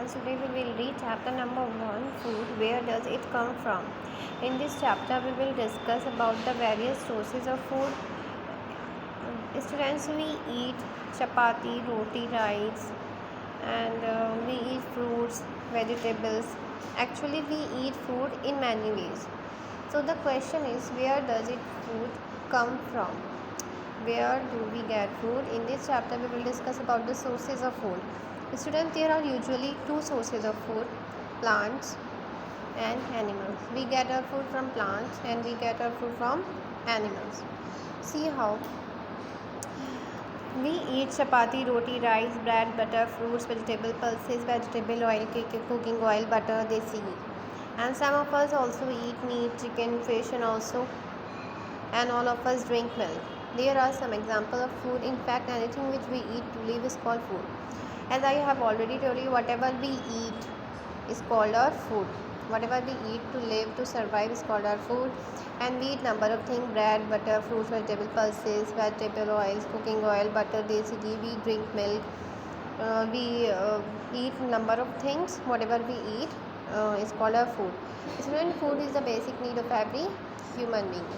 students, today we will read chapter number 1, food. Where does it come from? In this chapter we will discuss about the various sources of food. Students, we eat chapati, roti, rice, and we eat fruits, vegetables. Actually, we eat food in many ways. So the question is, where does it food come from? Where do we get food? In this chapter we will discuss about the sources of food. Students, there are usually two sources of food: plants and animals. We get our food from plants and we get our food from animals. See how we eat chapati, roti, rice, bread, butter, fruits, vegetable pulses, vegetable oil, cooking oil, butter, desi ghee. And some of us also eat meat, chicken, fish, and all of us drink milk. There are some examples of food. In fact, anything which we eat to live is called food. As I have already told you, whatever we eat is called our food. Whatever we eat to live, to survive is called our food. And we eat number of things: bread, butter, fruits, vegetable pulses, vegetable oils, cooking oil, butter, desi ghee. We drink milk. We eat number of things. Whatever we eat is called our food. So food is the basic need of every human being.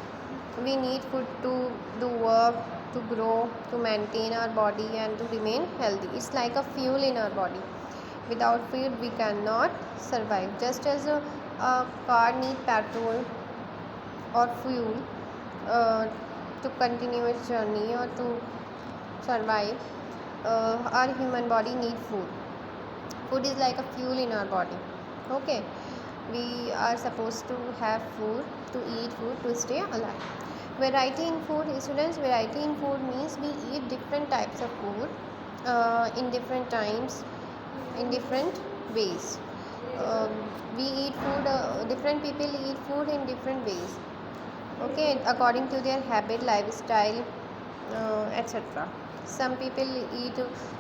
We need food to do work, to grow, to maintain our body and to remain healthy. It's like a fuel in our body. Without food we cannot survive. Just as a car needs petrol or fuel to continue its journey or to survive, our human body needs food. Food is like a fuel in our body. Okay, we are supposed to have food, to eat food, to stay alive. Variety in food, students. Variety in food means we eat different types of food in different times, in different ways. We eat food, different people eat food in different ways, okay, according to their habit, lifestyle, etc. Some people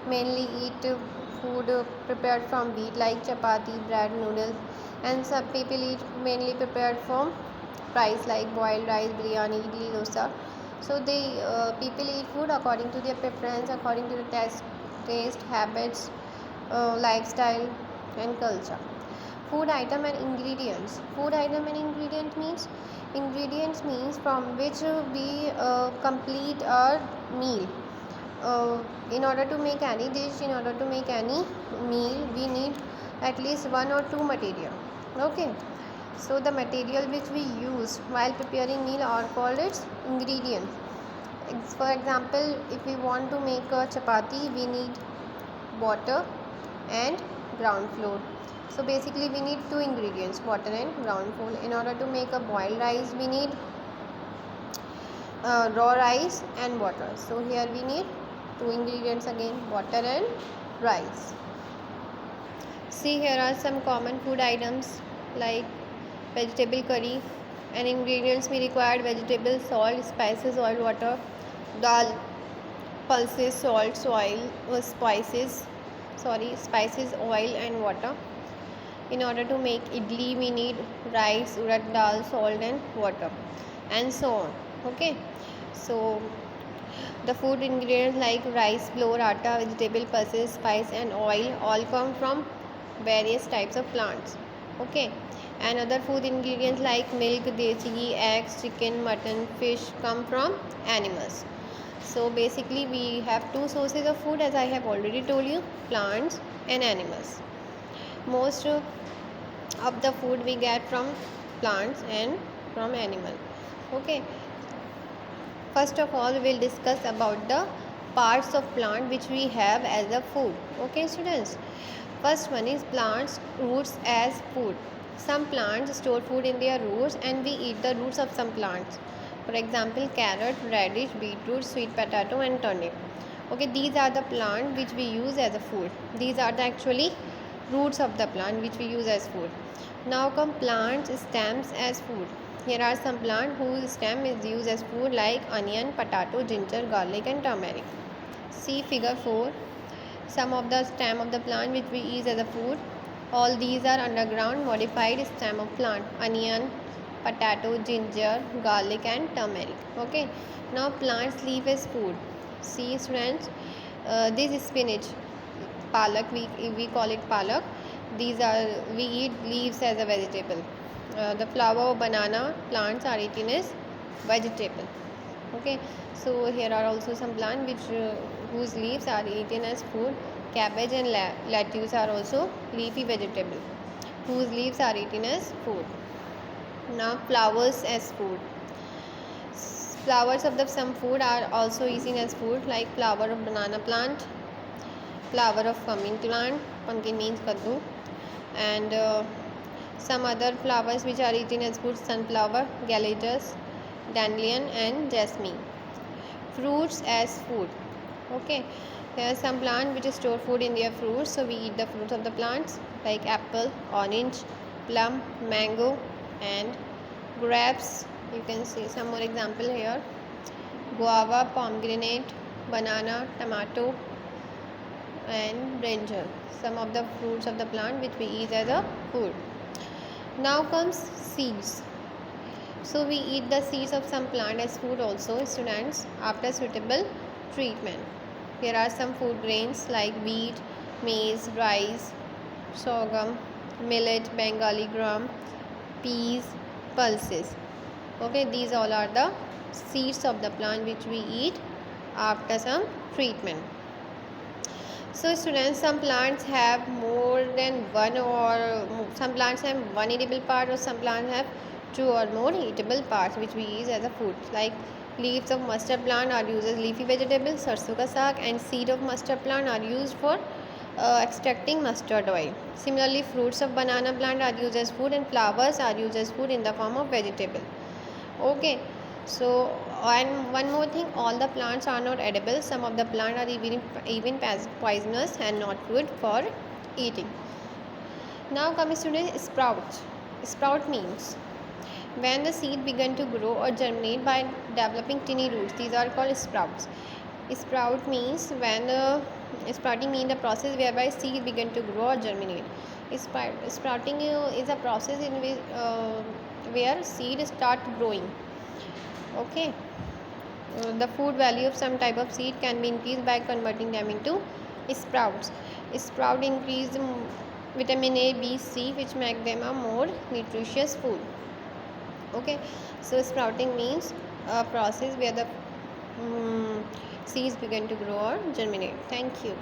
mainly eat food prepared from wheat, like chapati, bread, noodles, and some people eat mainly prepared from rice, like boiled rice, biryani, idli, dosa. So they people eat food according to their preference, according to the taste, habits, lifestyle, and culture. Food item and ingredients. Food item and ingredients means from which we complete our meal. In order to make any dish, in order to make any meal, we need at least one or two material. Okay, so the material which we use while preparing meal are called its ingredients. For example, if we want to make a chapati, we need water and ground flour. So basically we need two ingredients, water and ground flour. In order to make a boiled rice, we need raw rice and water. So here we need two ingredients again, water and rice. See, here are some common food items like vegetable curry, and ingredients we required: vegetables, salt, spices, oil, water, dal, pulses, salt, spices, oil, and water. In order to make idli, we need rice, urad dal, salt, and water, and so on. Okay, so the food ingredients like rice, flour, atta, vegetable pulses, spice, and oil all come from various types of plants. Okay, and other food ingredients like milk, desi ghee, eggs, chicken, mutton, fish come from animals. So basically we have two sources of food, as I have already told you: plants and animals. Most of the food we get from plants and from animal. Okay, first of all we will discuss about the parts of plant which we have as a food. Okay students, first one is plants roots as food. Some plants store food in their roots and we eat the roots of some plants. For example, carrot, radish, beetroot, sweet potato, and turnip. Okay, these are the plants which we use as a food. These are the actually roots of the plant which we use as food. Now come plants stems as food. Here are some plants whose stem is used as food, like onion, potato, ginger, garlic, and turmeric. See figure 4. Some of the stem of the plant which we use as a food. All these are underground modified stem of plant: onion, potato, ginger, garlic, and turmeric. Okay, now plants leaf as food. See students, this is spinach, palak, we call it palak. These are, we eat leaves as a vegetable. The flower of banana plants are eaten as vegetable. Okay, so here are also some plants whose leaves are eaten as food. Cabbage and lettuce are also leafy vegetable whose leaves are eaten as food. Now flowers as food. Flowers of the some food are also eaten as food, like flower of banana plant, flower of pumpkin plant, pumpkin means kaddu, and some other flowers which are eaten as food: sunflower, galletas, dandelion, and jasmine. Fruits as food. Okay, there are some plants which store food in their fruits, so we eat the fruits of the plants like apple, orange, plum, mango, and grapes. You can see some more example here: guava, pomegranate, banana, tomato, and brinjal. Some of the fruits of the plant which we eat as a food. Now comes seeds. So we eat the seeds of some plant as food also, students, after suitable treatment. Here are some food grains like wheat, maize, rice, sorghum, millet, Bengali gram, peas, pulses. Okay, these all are the seeds of the plant which we eat after some treatment. So students, some plants have more than one, or some plants have one edible part, or some plants have two or more eatable parts which we use as a food. Like leaves of mustard plant are used as leafy vegetables, sarson ka saag, and seed of mustard plant are used for extracting mustard oil. Similarly, fruits of banana plant are used as food, and flowers are used as food in the form of vegetable. Okay, so and one more thing, all the plants are not edible. Some of the plants are even poisonous and not good for eating. Now comes to the sprout. Sprout means when the seed began to grow or germinate by developing tiny roots. These are called sprouts. Sprout means when sprouting means the process whereby seed began to grow or germinate. Sprouting is a process in which where seed start growing. Okay, the food value of some type of seed can be increased by converting them into sprouts. Sprout increase vitamin A, B, C, which make them a more nutritious food. Okay, so sprouting means a process where the seeds begin to grow or germinate. Thank you.